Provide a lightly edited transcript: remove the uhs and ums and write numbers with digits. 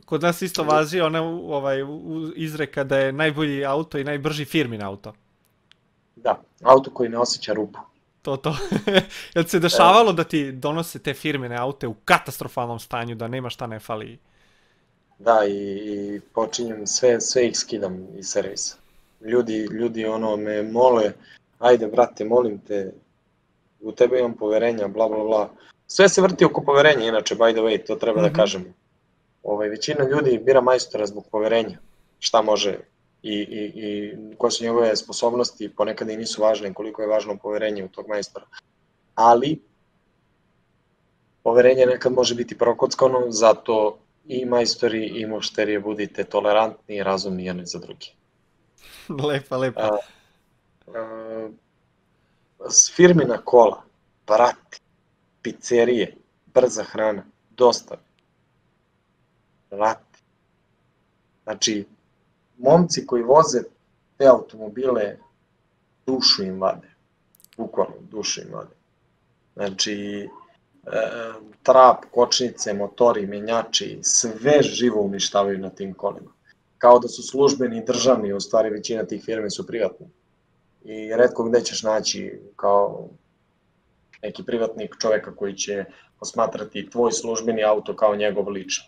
Kod nas isto važi ona izreka da je najbolji auto i najbrži firmin auto. Da, auto koji ne osjeća rupu. To. Jel ti se E, dešavalo da ti donose te firmine aute u katastrofalnom stanju, da nema šta ne fali? da, i počinjem sve ih skidam iz servisa. Ljudi ono me mole, ajde brate, molim te, u tebe imam poverenja, bla bla bla. Sve se vrti oko poverenja, inače, by the way, to treba da Mhm. kažem. Većina ljudi bira majstora zbog poverenja, šta može i koje su njegove sposobnosti, ponekad i nisu važne, koliko je važno poverenje u tog majstora. Ali, poverenje nekad može biti prokockano, zato i majstori i mušterije budite tolerantni i razumni jedni za drugi. Lepa, lepa. A, a, Firmina kola, brati, pizzerije, brza hrana, dostave, brati. Znači, momci koji voze te automobile dušu im vade, bukvalno dušu im vade. Znači, trap, kočnice, motori, menjači, sve živo uništavaju na tim kolima. Kao da su službeni i državni, u stvari većina tih firme su privatne. I redko gde ćeš naći kao neki privatnik čoveka koji će posmatrati tvoj službeni auto kao njegov ličan.